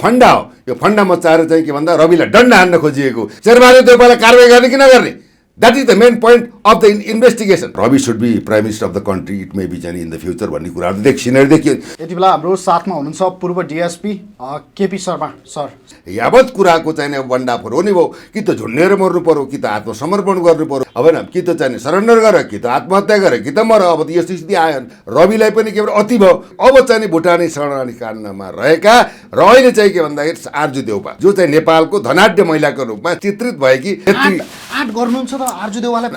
फन्डा हो। यो फन्डा मचाएर चाहिँ के भन्दा रविलाई डन्डा हान्न खोजिएको, शेरबहादुर देउपालाई कारवाही गर्ने कि नगर्ने, that is the main point of the investigation. Ravi should be prime minister of the country, it may be चाहिँ इन द फ्युचर भन्ने कुराहरू देखियो। यति बेला हाम्रो साथमा हुनुहुन्छ पूर्व डिएसपी केपी शर्मा सर। यावत कुराको चाहिँ अब बन्डाफोर हो नि भयो, कि त झुन्डेर मर्नु पर्यो, कि त आत्मसमर्पण गर्नु पर्यो, अब न कि त चाहिँ सरेन्डर गर, कि त आत्महत्या गर, कि त मर। अब त यस्तो स्थिति आयो। रविलाई पनि के भन्छ अति भयो। अब चाहिँ भुटानी शरणार्थी काण्डमा रहेका र अहिले चाहिँ के भन्दाखेरि आर्जु देउपा जो चाहिँ नेपालको धनाढ्य महिलाको रूपमा चित्रित भएकी आठ गर्नुहुन्छ त आर्जु देउवालाई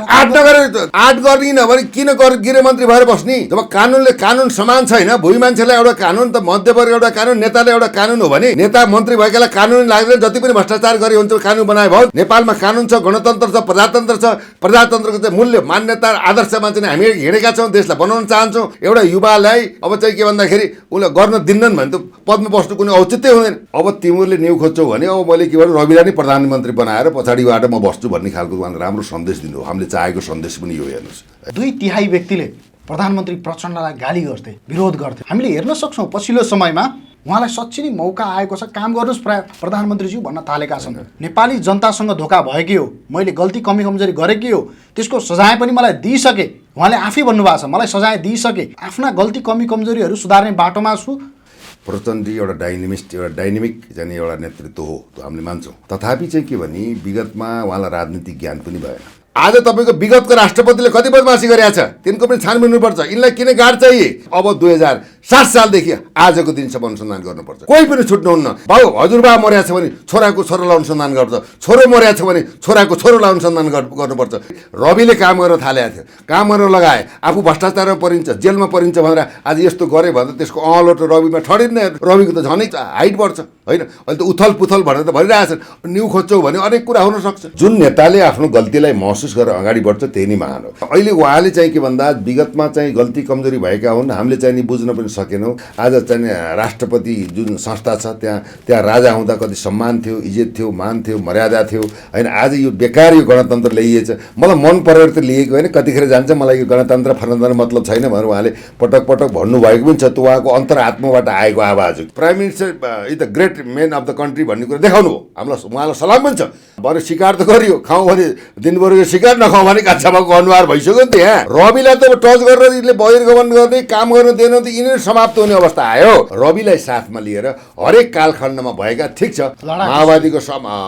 आठ गर्दिन भने किन गृहमन्त्री भएर बस्ने? जब कानुन समान छैन, भुइँ मान्छेलाई एउटा कानुन त मध्यवर्ग एउटा कानुन, नेतालाई एउटा कानुन हो भने नेता मन्त्री भएकालाई कानुन लाग्दैन। जति पनि भ्रष्टाचार गरे हुन्छ कानुन बनाए भयो। नेपालमा कानुन छ, गणतन्त्र छ, प्रजातन्त्र छ। प्रजातन्त्रको चाहिँ मूल्य मान्यता आदर्शमा चाहिँ हामी हिँडेका छौँ, देशलाई बनाउन चाहन्छौँ। एउटा युवालाई अब चाहिँ के भन्दाखेरि उसलाई गर्न दिन्नन् भने त पदमा बस्नु कुनै औचित्य हुँदैन। अब तिमीहरूले न्यु खोज्छौ भने अब मैले के भन्नु रविलाई नै प्रधानमन्त्री बनाएर पछाडिबाट म बस्छु भन्ने खालको राम्रो सन्देश दिनु हो। हामीले चाहेको सन्देश पनि यो हेर्नुहोस्। 2/3 व्यक्तिले प्रधानमन्त्री प्रचण्डलाई गाली गर्थे, विरोध गर्थे। हामीले हेर्न सक्छौँ पछिल्लो समयमा उहाँलाई साँच्चै नै मौका आएको छ, काम गर्नुहोस् प्रधानमन्त्रीज्यू भन्न थालेका छन्। नेपाली जनतासँग धोका भएकी हो, मैले गल्ती कमी कमजोरी गरेकी हो, त्यसको सजाय पनि मलाई दिइसके। उहाँले आफै भन्नुभएको छ मलाई सजाय दिइसके, आफ्ना गल्ती कमी कमजोरीहरू सुधार्ने बाटोमा छु। प्रचण्ड एउटा डाइनामिक चाहिँ एउटा नेतृत्व हो, त्यो हामीले मान्छौँ। तथापि चाहिँ के भने विगतमा उहाँलाई राजनीतिक ज्ञान पनि भएन। आज तपाईँको विगतको राष्ट्रपतिले कति बदमासी गरेका छ, तिनको पनि छानबिन हुनुपर्छ। यिनलाई किन गाड चाहिए? अब 2007 सालदेखि आजको दिनसम्म अनुसन्धान गर्नुपर्छ। कोही पनि छुट्नुहुन्न। बाउ हजुरबा मर्या छ भने छोराको छोरालाई अनुसन्धान गर्छ, छोरो मर्या छ भने छोराको छोरोलाई अनुसन्धान गर्नुपर्छ। रविले काम गर्न थालेको थियो, काम गर्न लगाए, आफू भ्रष्टाचारमा परिन्छ, जेलमा परिन्छ भनेर आज यस्तो गरे भने त्यसको अहलोट रविमा ठडिँदैन। रविको त झनै हाइट बढ्छ होइन। अहिले त उथल पुथल भनेर त भनिरहेछन्। न्यु खोज्छौ भने अनेक कुरा हुनसक्छ। जुन नेताले आफ्नो गल्तीलाई महसुस गरेर अगाडि बढ्छ त्यही नै महान हो। अहिले उहाँले चाहिँ के भन्दा विगतमा चाहिँ गल्ती कमजोरी भएका हुन्, हामीले चाहिँ नि बुझ्न पनि सकेनौँ। आज चाहिँ राष्ट्रपति जुन संस्था छ त्यहाँ राजा हुँदा कति सम्मान थियो, इज्जत थियो, मान थियो, मर्यादा थियो होइन। आज यो बेकार यो गणतन्त्र ल्याइएछ। मलाई मन परेर त लिएको होइन, कतिखेर जान्छ मलाई यो गणतन्त्र फरतन्त्र मतलब छैन भनेर उहाँले पटक पटक भन्नुभएको पनि छ। त्यो उहाँको अन्तरात्माबाट आएको आवाज हो। Prime minister is the great main of the country भन्ने कुरा देखाउनु हो। हामीलाई उहाँलाई सलाम पनि छ। भने शिकार त गरियो, खाउँ भने दिनभरि शिकार नखाउँ भने काच्छा भएको अनुहार भइसक्यो नि त्यहाँ। रविलाई त टच गरेर यिनले बहिर्गमन गर्ने काम गर्न दिएन त यिनीहरू समाप्त हुने अवस्था आयो। रविलाई साथमा लिएर हरेक कालखण्डमा भएका ठिक छ माओवादीको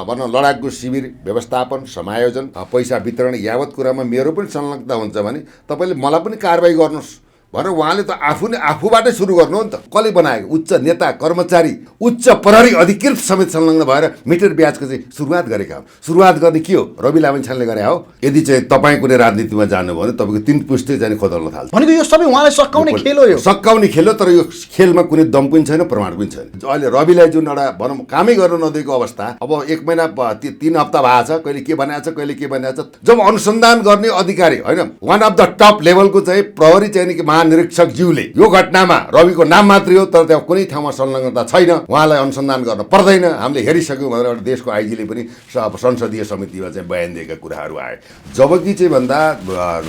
भनौँ लडाकु शिविर व्यवस्थापन समायोजन पैसा वितरण यावत कुरामा मेरो पनि संलग्नता हुन्छ भने तपाईँले मलाई पनि कारबाही गर्नुहोस् भनेर उहाँले त आफूबाटै सुरु गर्नु हो नि त। कसले बनाएको? उच्च नेता कर्मचारी, उच्च प्रहरी अधिकृत समेत संलग्न भएर मिटर ब्याजको चाहिँ सुरुवात गरेका हुन्। सुरुवात गर्ने के हो? रवि लामिछानेले गरे हो। यदि चाहिँ तपाईँ कुनै राजनीतिमा जानुभयो भने तपाईँको 3 पुस्ते चाहिँ खोदल्न थाल्छ। भनेको यो सबै उहाँलाई सकाउने खेल हो। यो सकाउने खेल हो, तर यो खेलमा कुनै दम पनि छैन, प्रमाण पनि छैन। अहिले रविलाई जुन एउटा भनौँ कामै गर्न नदिएको अवस्था, अब 1 महिना 3 हप्ता भएको छ, कहिले के बनाएको छ कहिले के बनाएको छ। जब अनुसन्धान गर्ने अधिकारी होइन वान अफ द टप लेभलको चाहिँ प्रहरी चाहिँ निरीक्षक ज्यूले यो घटनामा रविको नाम मात्रै हो तर त्यहाँ कुनै ठाउँमा संलग्नता छैन, उहाँलाई अनुसन्धान गर्न पर्दैन, हामीले हेरिसक्यौँ भनेर एउटा देशको आइजीले पनि संसदीय समितिमा चाहिँ बयान दिएका कुराहरू आए। जबकि चाहिँ भन्दा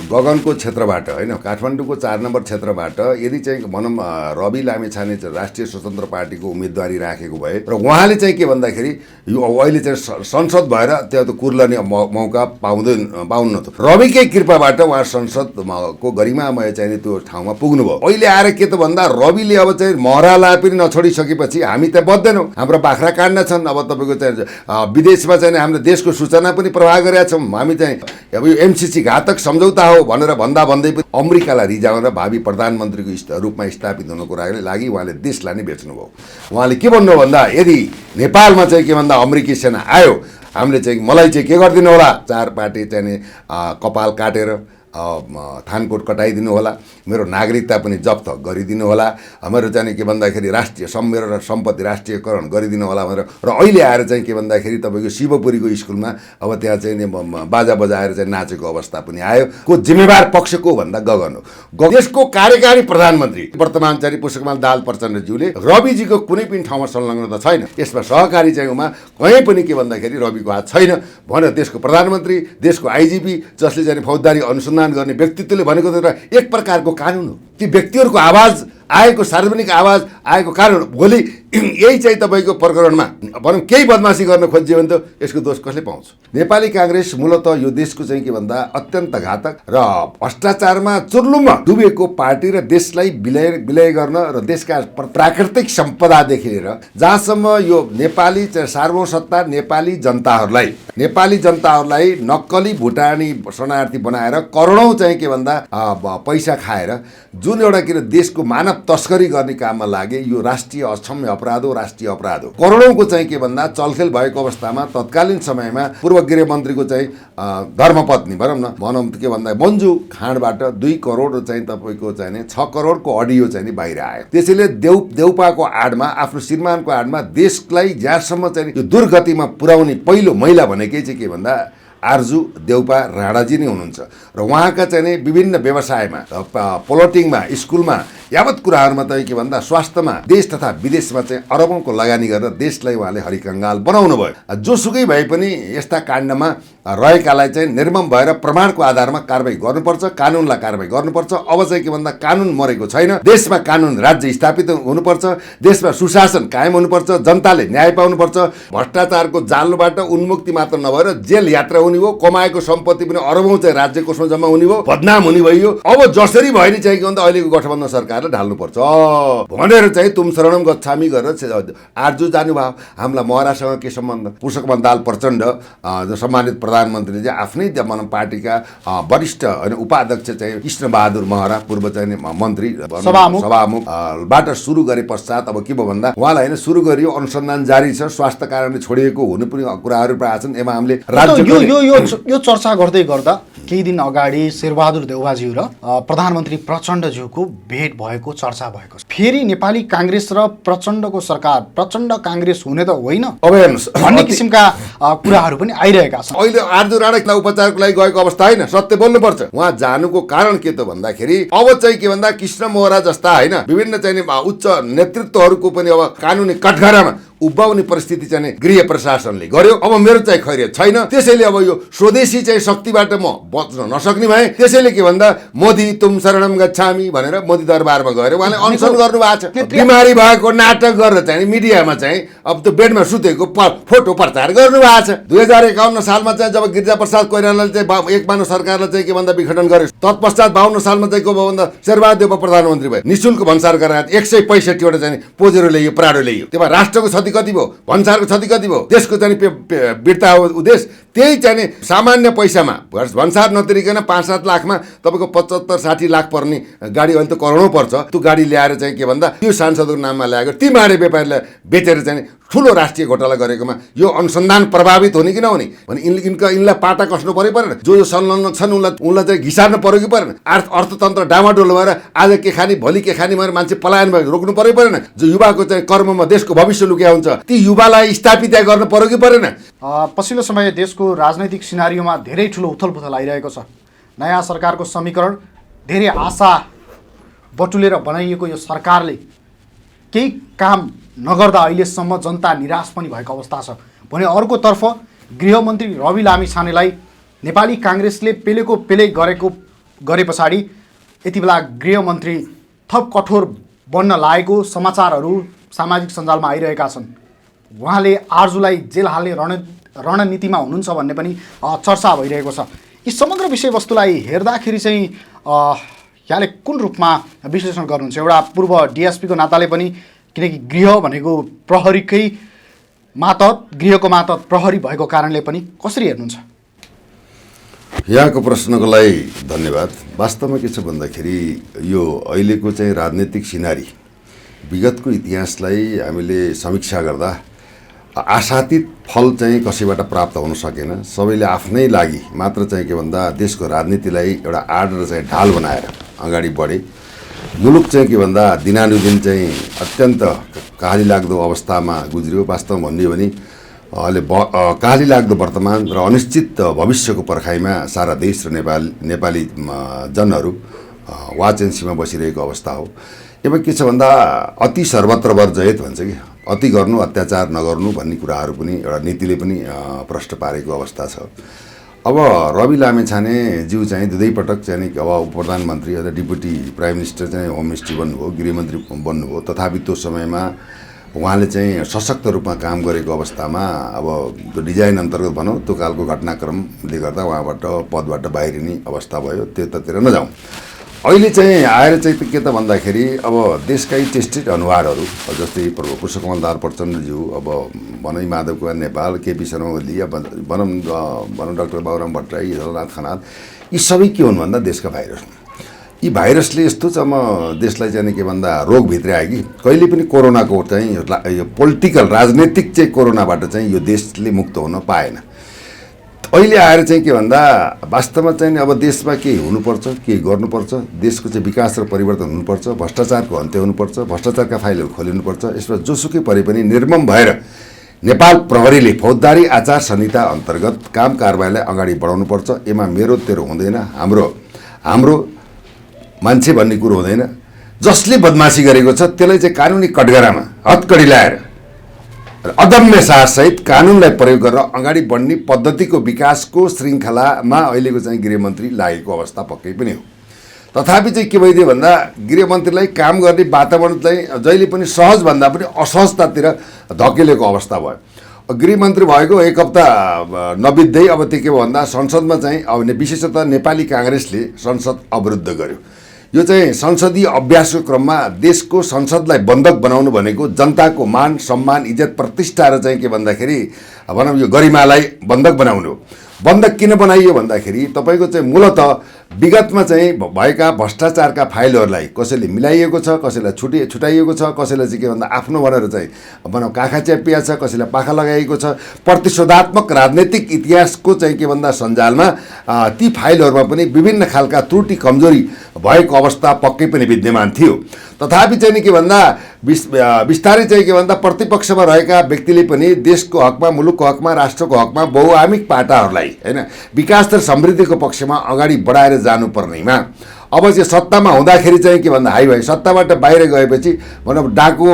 गगनको क्षेत्रबाट होइन काठमाडौँको 4 नम्बर क्षेत्रबाट यदि चाहिँ भनौँ रवि लामिछाने राष्ट्रिय स्वतन्त्र पार्टीको उम्मेदवारी राखेको भए र उहाँले चाहिँ के भन्दाखेरि यो अहिले चाहिँ संसद भएर त्यो त कुर्लने मौका पाउन्न त रविकै कृपाबाट उहाँ संसदको गरिमामय चाहिँ त्यो ठाउँमा पुग्नुभयो। अहिले आएर के त भन्दा रविले अब चाहिँ महरालाई पनि नछोडिसकेपछि हामी त बद्दैनौँ, हाम्रो बाख्रा काट्न छन्। अब तपाईँको चाहिँ विदेशमा चाहिँ हाम्रो देशको सूचना पनि प्रवाह गरेका छौँ। हामी चाहिँ अब यो एमसिसी घातक सम्झौता हो भनेर भन्दै पनि अमेरिकालाई रिजाउन भावी प्रधानमन्त्रीको रूपमा स्थापित हुनको लागि उहाँले देशलाई नै बेच्नुभयो। उहाँले के भन्नु भन्दा यदि नेपालमा चाहिँ के भन्दा अमेरिकी सेना आयो हामीले चाहिँ मलाई चाहिँ के गरिदिनु होला, 4 पार्टी चाहिँ कपाल काटेर थानकोट कटाइदिनु होला, मेरो नागरिकता पनि जफ्त गरिदिनु होला, मेरो चाहिँ के भन्दाखेरि मेरो सम्पत्ति राष्ट्रियकरण गरिदिनु होला भनेर र अहिले आएर चाहिँ के भन्दाखेरि तपाईँको शिवपुरीको स्कुलमा अब त्यहाँ चाहिँ बाजा बजाएर चाहिँ नाचेको अवस्था पनि आयो। को जिम्मेवार पक्षको भन्दा गगन हो। देशको कार्यकारी प्रधानमन्त्री वर्तमान चाहिँ पुष्पकमल दाहाल प्रचण्डज्यूले रविजीको कुनै पनि ठाउँमा संलग्नता छैन, यसमा सहकारी चाहिँ उमा कहीँ पनि के भन्दाखेरि रविको हात छैन भनेर देशको प्रधानमन्त्री देशको आइजिपी जसले चाहिँ फौजदारी अनुसन्धान गर्ने व्यक्तित्वले भनेको त एक प्रकारको कानुन हो। ती व्यक्तिहरूको आवाज आएको सार्वजनिक आवाज आएको कारण भोलि यही चाहिँ तपाईँको प्रकरणमा भनौँ केही बदमासी गर्न खोजियो भने त यसको दोष कसले पाउँछ? नेपाली काङ्ग्रेस मूलतः यो देशको चाहिँ के भन्दा अत्यन्त घातक र भ्रष्टाचारमा चुर्लुममा डुबेको पार्टी र देशलाई विलय गर्न र देशका प्राकृतिक सम्पदादेखि लिएर जहाँसम्म यो नेपाली सार्वसत्ता नेपाली जनताहरूलाई नक्कली भुटानी शरणार्थी बनाएर करोडौँ चाहिँ के भन्दा पैसा खाएर जुन एउटा के देशको मानव तस्करी गर्ने काममा लागे यो राष्ट्रिय अक्षम्य अपराध हो, राष्ट्रिय अपराध हो। करोडौँको चाहिँ के भन्दा चलखेल भएको अवस्थामा तत्कालीन समयमा पूर्व गृहमन्त्रीको चाहिँ धर्मपत्नी भनौँ के भन्दा मन्जु खाँडबाट 2 करोड चाहिँ तपाईँको चाहिँ 6 करोडको अडियो चाहिँ नि बाहिर आयो। त्यसैले देउपाको आडमा आफ्नो श्रीमानको आडमा देशलाई जहाँसम्म चाहिँ यो दुर्गतिमा पुर्याउने पहिलो महिला भनेकै चाहिँ के भन्दा आर्जु देउपा राणाजी नै हुनुहुन्छ र उहाँका चाहिँ नि विभिन्न व्यवसायमा प्लटिङमा स्कुलमा यावत कुराहरूमा त के भन्दा स्वास्थ्यमा देश तथा विदेशमा चाहिँ अरबौंको लगानी गरेर देशलाई उहाँले हरिकङ्गाल बनाउनु भयो। जोसुकै भए पनि यस्ता काण्डमा रहेकालाई चाहिँ निर्मम भएर प्रमाणको आधारमा कारबाही गर्नुपर्छ, कानुनलाई कारबाही गर्नुपर्छ। अब चाहिँ के भन्दा कानुन मरेको छैन, देशमा कानुन राज्य स्थापित हुनुपर्छ, देशमा सुशासन कायम हुनुपर्छ, जनताले न्याय पाउनुपर्छ। भ्रष्टाचारको जालबाट उन्मुक्ति मात्र नभएर जेल यात्रा हुने हो, कमाएको सम्पत्ति पनि अरबौं चाहिँ राज्य कोषमा जम्मा हुने हो, बदनाम हुने भयो। अब जसरी भयो नि चाहिँ के भन्दा अहिलेको गठबन्धन सरकारले ढाल्नुपर्छ भनेर चाहिँ तुम शरणम गच्छामी गरेर आर्जु जानुभयो। हामीलाई महरासँग के सम्बन्ध? पुष्पकमल प्रचण्ड जो सम्मानित प्रधानमन्त्रीले चाहिँ आफ्नै पार्टीका वरिष्ठ होइन उपाध्यक्ष चाहिँ कृष्णबहादुर महरा पूर्व चाहिँ मन्त्री सभामुखबाट सुरु गरे पश्चात अब के भयो भन्दा उहाँलाई होइन सुरु गरियो, अनुसन्धान जारी छ, स्वास्थ्य कारणले छोडिएको हुनु पनि कुराहरू प्रायः छन्। एमा हामीले यो चर्चा गर्दै गर्दा केही दिन अगाडि शेरबहादुर देउवाज्यू र प्रधानमन्त्री प्रचण्डज्यूको भेट भएको चर्चा भएको छ। फेरि नेपाली काङ्ग्रेस र प्रचण्डको सरकार प्रचण्ड काङ्ग्रेस हुने त होइन अब हेर्नुहोस् भन्ने किसिमका कुराहरू पनि आइरहेका छन्। अहिले आर्जु राणालाई उपचारको लागि गएको अवस्था होइन, सत्य बोल्नुपर्छ। उहाँ जानुको कारण के त भन्दाखेरि अब चाहिँ के भन्दा कृष्ण मोहरा जस्ता होइन विभिन्न चाहिँ उच्च नेतृत्वहरूको पनि अब कानुनी कठघरामा उभ्याउने परिस्थिति चाहिँ गृह प्रशासनले गर्यो। अब मेरो चाहिँ खैरियत छैन, त्यसैले अब यो स्वदेशी चाहिँ शक्तिबाट म बच्न नसक्ने भए। त्यसैले के भन्दा मोदी तुम शरणम गच्छामी भनेर मोदी दरबारमा गएर उहाँले अनसन गर्नु भएको छ। बिमारी भएको नाटक गरेर चाहिँ मिडियामा चाहिँ अब त्यो बेडमा सुतेको फोटो प्रचार गर्नु भएको छ। 2051 सालमा चाहिँ जब गिरिजाप्रसाद कोइरालाले चाहिँ एकमात्र सरकारलाई चाहिँ के भन्दा विघटन गर्यो, तत्पश्चात 52 सालमा चाहिँ को भयो भन्दा शेरबहादुर देउवा प्रधानमन्त्री भयो। निःशुल्क भन्सार गरेर 165 वटा चाहिँ पोजेरो ल्याइयो, प्राडो ल्याइयो। त्यसमा राष्ट्रको क्षति कति भयो, भन्सारको क्षति कति भयो, देशको चाहिँ बिर्ता उद्देश्य त्यही चाहिँ सामान्य पैसामा भन्सार नतिरिकन 5-7 लाखमा तपाईँको 75-60 लाख पर्ने गाडी अहिले त करोडौँ पर्छ। त्यो गाडी ल्याएर चाहिँ के भन्दा त्यो सांसदको नाममा ल्याएको ती माडे व्यापारीलाई बेचेर चाहिँ ठुलो राष्ट्रिय घोटाला गरेकोमा यो अनुसन्धान प्रभावित हुने कि नहुने भने यिनलाई पाटा कस्नु पर्यो परेन? जो संलग्न छन् उनलाई चाहिँ घिसार्नु पर्यो कि परेन? अर्थतन्त्र डामाडोल भएर आज के खाने भोलि के खाने भएर मान्छे पलायन भएर रोक्नु पर्यो परेन? जो युवाको चाहिँ कर्ममा देशको भविष्य लुक्या हुन्छ ती युवालाई स्थापित गर्नु पर्यो कि परेन? पछिल्लो समय देशको राजनैतिक सिनारीमा धेरै ठुलो उथलपुथल आइरहेको छ। नयाँ सरकारको समीकरण धेरै आशा बटुलेर बनाइएको यो सरकारले केही काम नगर्दा अहिलेसम्म जनता निराश पनि भएको अवस्था छ भने अर्कोतर्फ गृहमन्त्री रवि लामिछानेलाई नेपाली काङ्ग्रेसले पेलेको पेले गरे पछाडि यति बेला गृहमन्त्री थप कठोर बन्न लागेको समाचारहरू सामाजिक सञ्जालमा आइरहेका छन्। उहाँले आर्जुलाई जेल हाल्ने रणनीतिमा हुनुहुन्छ भन्ने पनि चर्चा भइरहेको छ। यी समग्र विषयवस्तुलाई हेर्दाखेरि चाहिँ यहाँले कुन रूपमा विश्लेषण गर्नुहुन्छ? एउटा पूर्व डिएसपीको नाताले पनि, किनकि गृह भनेको प्रहरीकै मातहत, गृहको मातहत प्रहरी भएको कारणले पनि कसरी हेर्नुहुन्छ? यहाँको प्रश्नको लागि धन्यवाद। वास्तवमा के छ भन्दाखेरि यो अहिलेको चाहिँ राजनीतिक सिनारी विगतको इतिहासलाई हामीले समीक्षा गर्दा आशातीत फल चाहिँ कसैबाट प्राप्त हुन सकेन। सबैले आफ्नै लागि मात्र चाहिँ के भन्दा देशको राजनीतिलाई एउटा आड र चाहिँ ढाल बनाएर अगाडि बढे। मुलुक चाहिँ के भन्दा दिनानुदिन चाहिँ अत्यन्त काली लाग्दो अवस्थामा गुज्रियो। वास्तवमा भन्ने हो भने अहिले काली लाग्दो वर्तमान र अनिश्चित भविष्यको पर्खाइमा सारा देश र नेपाली जनहरू वाच एन्ड सीमा बसिरहेको अवस्था हो। अब के छ भन्दा अति सर्वत्र वर्जयत भन्छ कि अति गर्नु अत्याचार नगर्नु भन्ने कुराहरू पनि एउटा नीतिले पनि प्रश्न पारेको अवस्था छ। अब रवि लामिछाने ज्यू चाहिँ दुई पटक चाहिँ अब प्रधानमन्त्री अथवा डिप्युटी प्राइम मिनिस्टर चाहिँ होम मिनिस्टर बन्नुभयो, गृहमन्त्री बन्नुभयो। तथापि त्यो समयमा उहाँले चाहिँ सशक्त रूपमा काम गरेको अवस्थामा अब त्यो डिजाइन अन्तर्गत भनौँ त्यो कालको घटनाक्रमले गर्दा उहाँबाट पदबाट बाहिरिने अवस्था भयो, त्यतातिर नजाउँ। अहिले चाहिँ आएर चाहिँ के त भन्दाखेरि अब देशका यी चेष्टित अनुहारहरू जस्तै पुष्पकमल प्रचण्डज्यू, अब भनौँ माधव कुमार नेपाल, केपी शर्मा ओली, अब भनौँ डाक्टर बाबुराम भट्टराई, झलनाथ खनाल, यी सबै के हुन् भन्दा देशका भाइरस हुन्। यी भाइरसले यस्तो चाहिँ देशलाई चाहिँ के भन्दा रोगभित्र आयो कि कहिले पनि कोरोनाको चाहिँ यो पोलिटिकल राजनैतिक चाहिँ कोरोनाबाट चाहिँ यो देशले मुक्त हुन पाएन। अहिले आएर चाहिँ के भन्दा वास्तवमा चाहिँ अब देशमा केही हुनुपर्छ, केही गर्नुपर्छ, देशको चाहिँ विकास र परिवर्तन हुनुपर्छ, भ्रष्टाचारको अन्त्य हुनुपर्छ, भ्रष्टाचारका फाइलहरू खोलिनुपर्छ। यसमा जोसुकै परे पनि निर्मम भएर नेपाल प्रहरीले फौजदारी आचार संहिता अन्तर्गत काम कारबाहीलाई अगाडि बढाउनुपर्छ। यसमा मेरो तेरो हुँदैन, हाम्रो मान्छे भन्ने कुरो हुँदैन। जसले बदमासी गरेको छ त्यसलाई चाहिँ कानुनी कटघरामा हतकडी ल्याएर अदम्य साहससहित कानुनलाई प्रयोग गरेर अगाडि बढ्ने पद्धतिको विकासको श्रृङ्खलामा अहिलेको चाहिँ गृहमन्त्री लागेको अवस्था पक्कै पनि हो। तथापि चाहिँ के भइदियो भन्दा गृहमन्त्रीलाई काम गर्ने वातावरण चाहिँ जहिले पनि सहजभन्दा पनि असहजतातिर धकेलेको अवस्था भयो। गृहमन्त्री भएको एक हप्ता नबित्दै अब त्यो के भन्दा संसदमा चाहिँ अब विशेषतः नेपाली काङ्ग्रेसले संसद अवरुद्ध गर्यो। यो चाहिँ संसदीय अभ्यासको क्रममा देशको संसदलाई बन्धक बनाउनु भनेको जनताको मान सम्मान इज्जत प्रतिष्ठा र चाहिँ के भन्दाखेरि भनौँ यो गरिमालाई बन्धक बनाउनु हो। बन्धक किन बनाइयो भन्दाखेरि तपाईँको चाहिँ मूलतः विगतमा चाहिँ भएका भ्रष्टाचारका फाइलहरूलाई कसैले मिलाइएको छ, कसैलाई छुटाइएको छ, कसैलाई चाहिँ के भन्दा आफ्नो भनेर चाहिँ भनौँ काखा च्यापिया छ, कसैलाई पाखा लगाइएको छ। प्रतिशोधात्मक राजनैतिक इतिहासको चाहिँ के भन्दा सञ्जालमा ती फाइलहरूमा पनि विभिन्न खालका त्रुटि कमजोरी भएको अवस्था पक्कै पनि विद्यमान थियो। तथापि चाहिँ नि के भन्दा बिस्तारै चाहिँ के भन्दा प्रतिपक्षमा रहेका व्यक्तिले पनि देशको हकमा, मुलुकको हकमा, राष्ट्रको हकमा बहुआमिक पाटाहरूलाई हैन विकास र समृद्धिको पक्षमा अगाडि बढाएर जानुपर्नेमा अब चाहिँ सत्तामा हुँदाखेरि चाहिँ के भन्दा हाई भाइ सत्ताबाट बाहिर गएपछि भनौँ डाको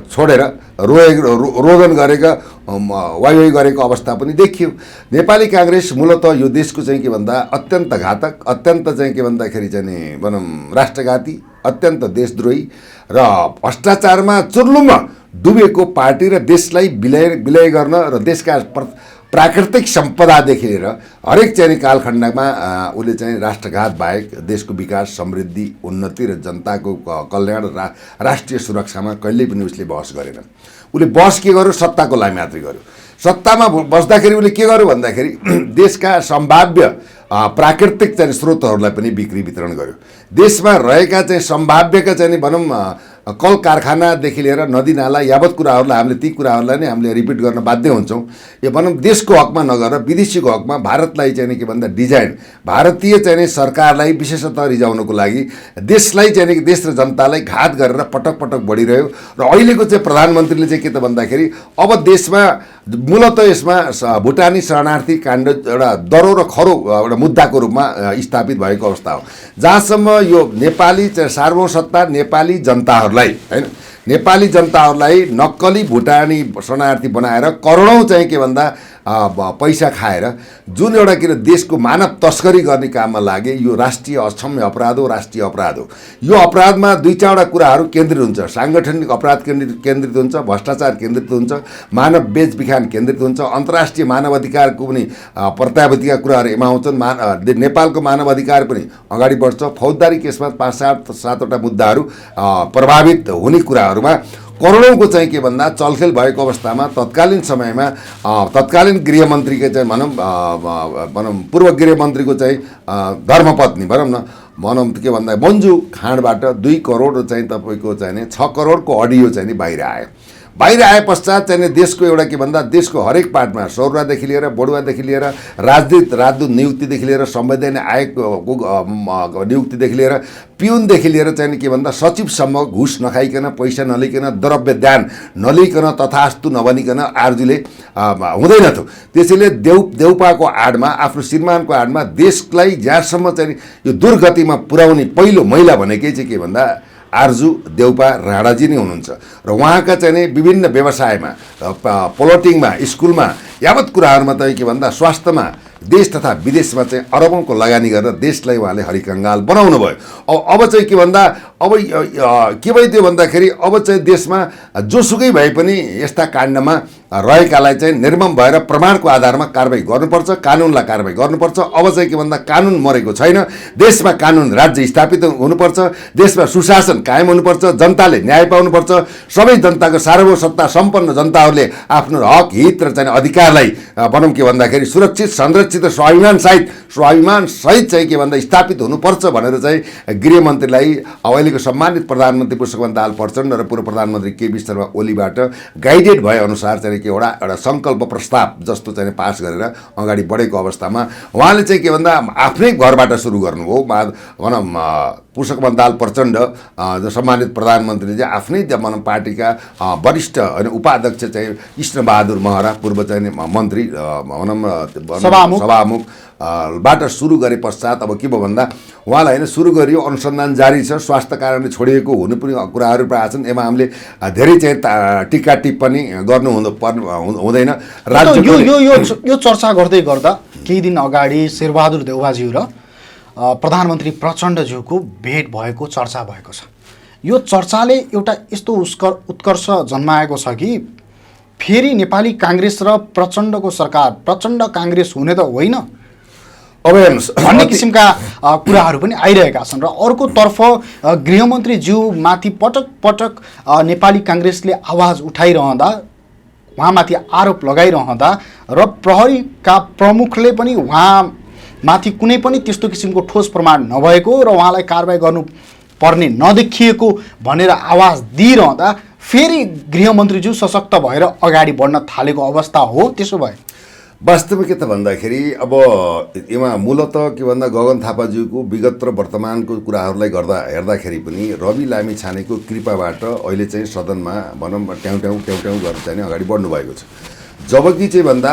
छोडेर रोदन गरेका वाइ गरेको अवस्था पनि देखियो। नेपाली काङ्ग्रेस मूलतः यो देशको चाहिँ के भन्दा अत्यन्त घातक, अत्यन्त चाहिँ के भन्दाखेरि चाहिँ भनौँ राष्ट्रघाती, अत्यन्त देशद्रोही र भ्रष्टाचारमा चुर्लुममा डुबेको पार्टी र देशलाई विलय गर्न र देशका प्राकृतिक सम्पदादेखि लिएर हरेक चाहिँ कालखण्डमा उसले चाहिँ राष्ट्रघात बाहेक देशको विकास, समृद्धि, उन्नति र जनताको कल्याण र राष्ट्रिय सुरक्षामा कहिल्यै पनि उसले बहस गरेन। उसले बहस के गर्यो? सत्ताको लागि मात्रै गर्यो। सत्तामा बस्दाखेरि उसले के गर्यो भन्दाखेरि देशका सम्भाव्य प्राकृतिक चाहिँ स्रोतहरूलाई पनि बिक्री वितरण गर्यो। देशमा रहेका चाहिँ सम्भाव्यका चाहिँ भनौँ कल कारखानादेखि लिएर नदी नाला यावत कुराहरूलाई हामीले ती कुराहरूलाई नै हामीले रिपिट गर्न बाध्य हुन्छौँ। यो भनौँ देशको हकमा नगरेर विदेशीको हकमा भारतलाई चाहिँ के भन्दा डिजाइन भारतीय चाहिँ सरकारलाई विशेषतः रिजाउनको लागि देशलाई चाहिँ देश र जनतालाई घात गरेर पटक पटक बढिरह्यो। र अहिलेको चाहिँ प्रधानमन्त्रीले चाहिँ के त भन्दाखेरि अब देशमा मूलतः यसमा भुटानी शरणार्थी काण्ड एउटा दरो र खरो एउटा मुद्दाको रूपमा स्थापित भएको अवस्था हो, जहाँसम्म यो नेपाली सार्वभौमसत्ता नेपाली जनताहरूलाई हैन नेपाली जनताहरूलाई नक्कली भुटानी शरणार्थी बनाएर करोडौँ चाहिँ के भन्दा पैसा खाएर जुन एउटा के देशको मानव तस्करी गर्ने काममा लागे यो राष्ट्रिय अक्षम्य अपराध हो, राष्ट्रिय अपराध हो। यो अपराधमा दुई चारवटा कुराहरू केन्द्रित हुन्छ। सांगठनिक अपराध केन्द्रित हुन्छ, भ्रष्टाचार केन्द्रित हुन्छ, मानव बेचबिखान केन्द्रित हुन्छ, अन्तर्राष्ट्रिय मानव अधिकारको पनि प्रत्याभूतिका कुराहरू यसमा आउँछन्। नेपालको मानव अधिकार पनि अगाडि बढ्छ। फौजदारी केसमा 5-7वटा मुद्दाहरू प्रभावित हुने कुराहरूमा करोडौँको चाहिँ के भन्दा चलखेल भएको अवस्थामा तत्कालीन समयमा तत्कालीन गृहमन्त्रीको चाहिँ भनौँ पूर्व गृहमन्त्रीको चाहिँ धर्मपत्नी भनौँ के भन्दा मन्जु खाँडबाट 2 करोड चाहिँ तपाईँको चाहिँ 6 करोडको अडियो चाहिँ बाहिर आयो। बाहिर आए पश्चात चाहिँ देशको एउटा के भन्दा देशको हरेक पार्टमा सौरादेखि लिएर बडुवादेखि लिएर राजदूत नियुक्तिदेखि लिएर संवैधानिक आयोग नियुक्तिदेखि लिएर पिउनदेखि लिएर चाहिँ के भन्दा सचिवसम्म घुस नखाइकन, पैसा नलिकन, द्रव्य दान नलिकन, तथास्तु नभनिकन आर्जुले हुँदैन थियो। त्यसैले देउपाको आडमा आफ्नो श्रीमानको आडमा देशलाई जहाँसम्म चाहिँ यो दुर्गतिमा पुर्याउने पहिलो महिला भनेकै चाहिँ के भन्दा आर्जु देउपा राणाजी नै हुनुहुन्छ। र उहाँका चाहिँ विभिन्न व्यवसायमा, प्लटिङमा, स्कुलमा यावत कुराहरूमा त के भन्दा स्वास्थ्यमा देश तथा विदेशमा चाहिँ अरबौँको लगानी गरेर देशलाई उहाँले हरिकङ्गाल बनाउनु भयो। अब चाहिँ के भन्दा अब के भयो त्यो भन्दाखेरि अब चाहिँ देशमा जोसुकै भए पनि यस्ता काण्डमा रहेकालाई चाहिँ निर्मम भएर प्रमाणको आधारमा कारबाही गर्नुपर्छ, कानुनलाई कारबाही गर्नुपर्छ। अब चाहिँ के भन्दा कानुन मरेको छैन, देशमा कानुन राज्य स्थापित हुनुपर्छ, देशमा सुशासन कायम हुनुपर्छ, जनताले न्याय पाउनुपर्छ, सबै जनताको सार्वभौम सत्ता सम्पन्न जनताहरूले आफ्नो हक हित र चाहिँ अधिकारलाई भनौँ के भन्दाखेरि सुरक्षित संरक्षित र स्वाभिमान सहित चाहिँ के भन्दा स्थापित हुनुपर्छ भनेर चाहिँ गृहमन्त्रीलाई अहिलेको सम्मानित प्रधानमन्त्री पुष्पकमल दाहाल प्रचण्ड र पूर्व प्रधानमन्त्री केपी शर्मा ओलीबाट गाइडेड भए अनुसार चाहिँ एउटा सङ्कल्प प्रस्ताव जस्तो चाहिँ पास गरेर अगाडि बढेको अवस्थामा उहाँले चाहिँ के भन्दा आफ्नै घरबाट सुरु गर्नुभयो। भनौँ पुष्पकमल दाहाल प्रचण्ड सम्मानित प्रधानमन्त्रीले चाहिँ आफ्नै भनौँ पार्टीका वरिष्ठ होइन उपाध्यक्ष चाहिँ कृष्णबहादुर महरा पूर्व चाहिँ मन्त्री भनौँ सभामुख बाट सुरु गरे पश्चात अब के भयो भन्दा उहाँलाई होइन सुरु गरियो, अनुसन्धान जारी छ, स्वास्थ्य कारणले छोडिएको हुनु पनि कुराहरू प्रायः छन्। यसमा हामीले धेरै चाहिँ टिक्का टिप्पणी गर्नु हुँदैन। यो चर्चा गर्दै गर्दा केही दिन अगाडि शेरबहादुर देउवाज्यू र प्रधानमन्त्री प्रचण्डज्यूको भेट भएको चर्चा भएको छ। यो चर्चाले एउटा यस्तो उत्कर्ष जन्माएको छ कि फेरि नेपाली काङ्ग्रेस र प्रचण्डको सरकार प्रचण्ड काङ्ग्रेस हुने त होइन अब हेर्नुहोस् भन्ने किसिमका कुराहरू पनि आइरहेका छन्। र अर्कोतर्फ गृहमन्त्रीज्यूमाथि पटक पटक नेपाली काङ्ग्रेसले आवाज उठाइरहँदा, उहाँमाथि आरोप लगाइरहँदा र प्रहरीका प्रमुखले पनि उहाँमाथि कुनै पनि त्यस्तो किसिमको ठोस प्रमाण नभएको र उहाँलाई कारबाही गर्नुपर्ने नदेखिएको भनेर आवाज दिइरहँदा फेरि गृहमन्त्रीज्यू सशक्त भएर अगाडि बढ्न थालेको अवस्था हो। त्यसो भए वास्तवमा के त भन्दाखेरि अब यसमा मूलत के भन्दा गगन थापाज्यूको विगत र वर्तमानको कुराहरूलाई हेर्दाखेरि पनि रवि लामिछानेको कृपाबाट अहिले चाहिँ सदनमा भनौँ ट्याउँ गरेर चाहिँ अगाडि बढ्नु भएको छ। जबकि चाहिँ भन्दा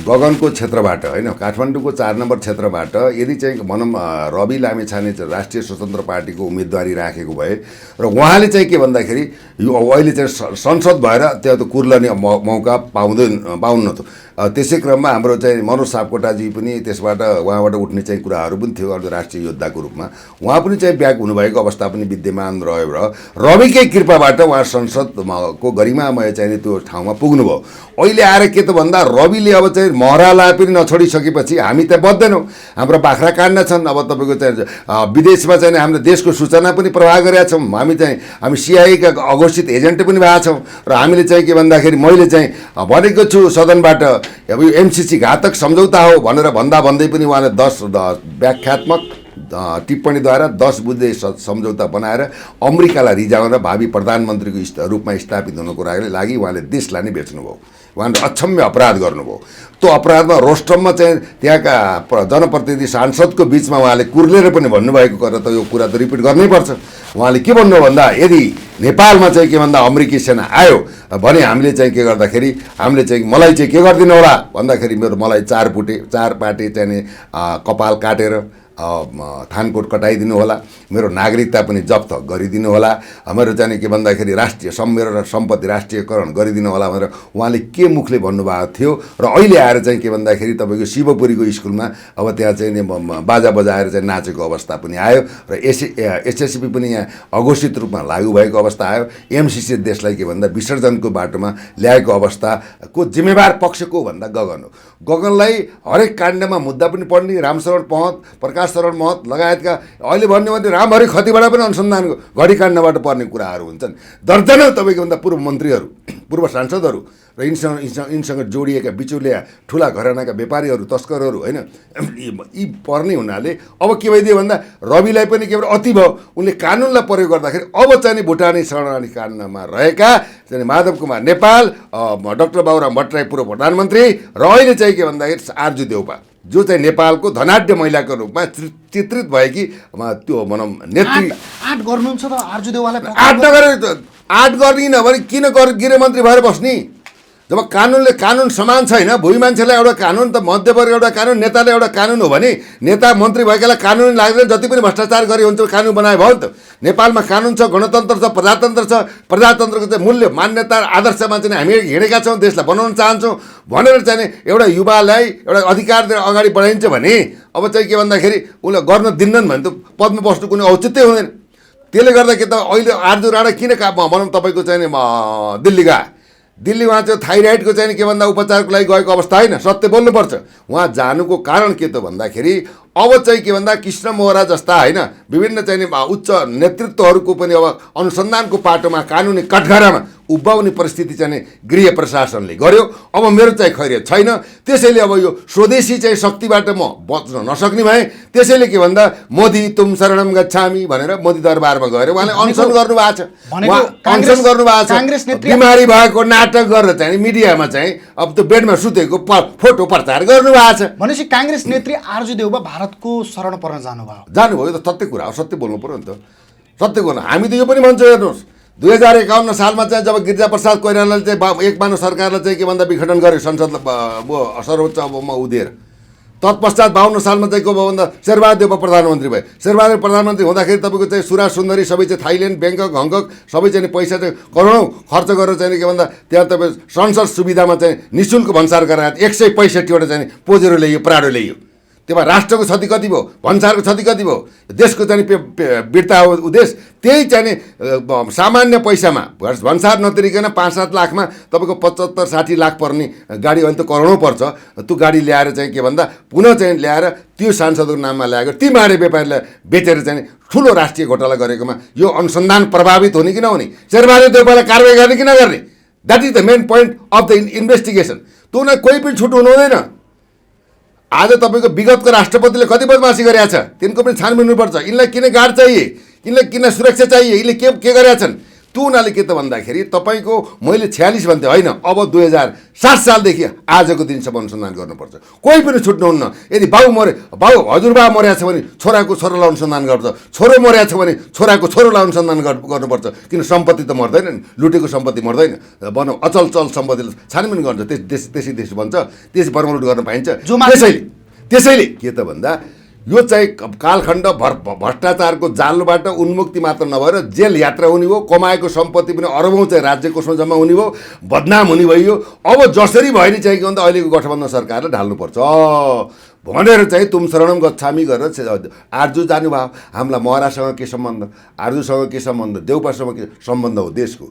गगनको क्षेत्रबाट होइन काठमाडौँको 4 नम्बर क्षेत्रबाट यदि चाहिँ भनौँ रवि लामिछाने राष्ट्रिय स्वतन्त्र पार्टीको उम्मेदवारी राखेको भए र उहाँले चाहिँ के भन्दाखेरि यो अहिले चाहिँ संसद भएर त्यो त कुर्लने मौका पाउन्न त। त्यसै क्रममा हाम्रो चाहिँ मनोज सापकोटाजी पनि त्यसबाट उहाँबाट उठ्ने चाहिँ कुराहरू पनि थियो राष्ट्रिय योद्धाको रूपमा, उहाँ पनि चाहिँ ब्याक हुनुभएको अवस्था पनि विद्यमान रह्यो र रविकै कृपाबाट उहाँ संसदको गरिमामय चाहिँ त्यो ठाउँमा पुग्नुभयो। अहिले आएर के त भन्दा रविले अब चाहिँ महरालाई पनि नछोडिसकेपछि हामी त बच्दैनौँ, हाम्रो बाख्रा काट्न छन्। अब तपाईँको चाहिँ विदेशमा चाहिँ हाम्रो देशको सूचना पनि प्रवाह गरेका छौँ, हामी सिआइएका अघोषित एजेन्ट पनि भएको छौँ र हामीले चाहिँ के भन्दाखेरि मैले चाहिँ भनेको छु सदनबाट अब यो एमसिसी घातक सम्झौता हो भनेर भन्दै पनि उहाँले 10 व्याख्यात्मक टिप्पणीद्वारा 10 बुँदे सम्झौता बनाएर अमेरिकालाई रिझाउन भावी प्रधानमन्त्रीको रूपमा स्थापित हुनको लागि उहाँले देशलाई नै बेच्नुभयो। उहाँले अक्षम्य अपराध गर्नुभयो। त्यो अपराधमा रोस्टममा चाहिँ त्यहाँका जनप्रतिनिधि सांसदको बिचमा उहाँले कुर्लेर पनि भन्नुभएको कुरा त यो कुरा त रिपिट गर्नैपर्छ। उहाँले के भन्नु भन्दा यदि नेपालमा चाहिँ के भन्दा अमेरिकी सेना आयो भने हामीले चाहिँ के गर्दाखेरि हामीले चाहिँ मलाई चाहिँ के गरिदिनु होला भन्दाखेरि मलाई 4 पाटे चाहिँ कपाल काटेर थानकोट कटाइदिनु होला, मेरो नागरिकता पनि जफ्त गरिदिनु होला, मेरो चाहिँ के भन्दाखेरि मेरो सम्पत्ति राष्ट्रियकरण गरिदिनु होला भनेर उहाँले के मुखले भन्नुभएको थियो। र अहिले आएर चाहिँ के भन्दाखेरि तपाईँको शिवपुरीको स्कुलमा अब त्यहाँ चाहिँ बाजा बजाएर चाहिँ नाचेको अवस्था पनि आयो र एसएसपी पनि यहाँ अघोषित रूपमा लागू भएको अवस्था आयो। एमसिसी देशलाई के भन्दा विसर्जनको बाटोमा ल्याएको अवस्थाको जिम्मेवार पक्ष को भन्दा गगन हो। गगनलाई हरेक काण्डमा मुद्दा पनि पढ्ने, रामशरण पहत, प्रकाश शरण महत लगायतका अहिले भन्ने भने रामहरि खतीबाट पनि अनुसन्धान घडी काण्डबाट पर्ने कुराहरू हुन्छन्। दर्जनौं तपाईँको भन्दा पूर्व मन्त्रीहरू, पूर्व सांसदहरू र यिनसँग जोडिएका बिचौलिया ठुला घरानाका व्यापारीहरू, तस्करहरू होइन यी पर्ने हुनाले अब के भइदियो भन्दा रविलाई पनि के अति भयो, उनले कानुनलाई प्रयोग गर्दाखेरि अब चाहिँ भुटानी शरणार्थी काण्डमा रहेका चाहिँ माधव कुमार नेपाल, डाक्टर बाबुराम भट्टराई पूर्व प्रधानमन्त्री र अहिले चाहिँ के भन्दाखेरि आरजु देउपा जो चाहिँ नेपालको धनाढ्य महिलाको रूपमा चित्रित भएकी त्यो भनौँ नेत्री आठ गर्नुहुन्छ त आरजु देउवालाई आठ नगरेर आठ गर्दिन भने किन गृहमन्त्री भएर बस्ने? जब कानुन समान छैन, भुइँ मान्छेलाई एउटा कानुन त मध्यवर्ग एउटा कानुन, नेताले एउटा कानुन हो भने नेता मन्त्री भएकालाई कानुन लाग्दैन, जति पनि भ्रष्टाचार गरे हुन्छ कानुन बनाए भयो नि त। नेपालमा कानुन छ, गणतन्त्र छ, प्रजातन्त्र छ। प्रजातन्त्रको चाहिँ मूल्य मान्यता आदर्शमा चाहिँ हामी हिँडेका छौँ, देशलाई बनाउन चाहन्छौँ भनेर चाहिँ एउटा युवालाई एउटा अधिकार दिएर अगाडि बढाइन्छ भने अब चाहिँ के भन्दाखेरि उसले गर्न दिन्नन् भने त पदमा बस्नु कुनै औचित्य हुँदैन। त्यसले गर्दा के त अहिले आरजु राणा किन भनौँ तपाईँको चाहिँ दिल्ली गए, दिल्ली उहाँ चाहिँ थाइराइडको चाहिँ के भन्दा उपचारको लागि गएको अवस्था होइन, सत्य बोल्नुपर्छ। उहाँ जानुको कारण के त भन्दाखेरि अब चाहिँ के भन्दा कृष्ण मोहरा जस्ता होइन विभिन्न चाहिँ उच्च नेतृत्वहरूको पनि अब अनुसन्धानको पाटोमा कानुनी कठघरामा उभ्याउने परिस्थिति चाहिँ गृह प्रशासनले गर्यो। अब मेरो चाहिँ खैरियत छैन, त्यसैले अब यो स्वदेशी चाहिँ शक्तिबाट म बच्न नसक्ने भएँ। त्यसैले के भन्दा मोदी तुम शरणम गच्छामी भनेर मोदी दरबारमा गएर उहाँले अनसन गर्नुभएको छ, अनसन गर्नुभएको छ। बिमारी भएको नाटक गरेर चाहिँ मिडियामा चाहिँ अब त्यो बेडमा सुतेको फोटो प्रचार गर्नुभएको छ। भनेपछि काङ्ग्रेस नेत्री आरजु देउवा भारतको शरण पर्न जानुभयो यो त सत्य कुरा हो, सत्य बोल्नु पऱ्यो नि त, सत्य बोल्नु। हामी त यो पनि भन्छौँ, हेर्नुहोस् 2051 सालमा चाहिँ जब गिरिजाप्रसाद कोइरालाले चाहिँ एक मानव सरकारलाई चाहिँ के भन्दा विघटन गर्यो संसद सर्वोच्च अबमा उदेर, तत्पश्चात 52 सालमा चाहिँ को भयो भन्दा शेरबहादुर देउवा प्रधानमन्त्री भए। शेरबहादुर प्रधानमन्त्री हुँदाखेरि तपाईँको चाहिँ सुरा सुन्दरी सबै चाहिँ थाइल्यान्ड, ब्याङ्कक, हङकङ सबै चाहिँ पैसा चाहिँ करोडौँ खर्च गरेर चाहिँ के भन्दा त्यहाँ तपाईँ संसद सुविधामा चाहिँ निःशुल्क भन्सार गराएर 165वटा चाहिँ पोजेरो ल्याइयो, प्राडो ल्याइयो। त्यसमा राष्ट्रको क्षति कति भयो, भन्सारको क्षति कति भयो, देशको चाहिँ बिर्ता हो उद्देश्य। त्यही चाहिँ सामान्य पैसामा भन्सार नतिरिकन 5-7 लाखमा तपाईँको 75-60 लाख पर्ने गाडी अहिले त करोडौँ पर्छ। त्यो गाडी ल्याएर चाहिँ के भन्दा पुनः चाहिँ ल्याएर त्यो सांसदको नाममा ल्याएको ती माडे व्यापारीलाई बेचेर चाहिँ ठुलो राष्ट्रिय घोटाला गरेकोमा यो अनुसन्धान प्रभावित हुने कि नहुने, शेरबहादुर देउवालाई कारवाही गर्ने कि नगर्ने, that is the main point of the investigation. त्यो उनीहरू कोही पनि छुट हुनु हुँदैन। आज तपाईँको विगतको राष्ट्रपतिले कति बदमासी गरेका छ, तिनको पनि छानबिन हुनुपर्छ। यिनलाई किन गार्ड चाहिए, यिनलाई किन सुरक्षा चाहिए, यिनले के गरेका छन्, त्यो उनीहरूले के त भन्दाखेरि तपाईँको मैले 46 भन्थेँ होइन, अब 2007 सालदेखि आजको दिनसम्म अनुसन्धान गर्नुपर्छ, कोही पनि छुट्नुहुन्न। यदि बाउ हजुरबा मर्या छ भने छोराको छोरालाई अनुसन्धान गर्छ, छोरो मर्या छ भने छोराको छोरोलाई अनुसन्धान गर्नुपर्छ। किन सम्पत्ति त मर्दैन नि, लुटेको सम्पत्ति मर्दैन, भनौँ अचल चल सम्पत्तिले छानबिन गर्छ, त्यसै देश बन्छ, त्यस बर्मलुट गर्न पाइन्छ। त्यसैले के त भन्दा यो चाहिँ कालखण्ड भ्रष्टाचारको जालबाट उन्मुक्ति मात्र नभएर जेल यात्रा हुने हो, कमाएको सम्पत्ति पनि अरबौँ चाहिँ राज्य कोषमा जम्मा हुने भयो, बदनाम हुने भयो। अब जसरी भयो नि चाहिँ के भन्दा अहिलेको गठबन्धन सरकारले ढाल्नुपर्छ भनेर चाहिँ तुम शरणम गच्छामी गरेर आरजु जानुभयो। हामीलाई महरासँग के सम्बन्ध, आरजुसँग के सम्बन्ध, देउपासँग के सम्बन्ध हो देशको?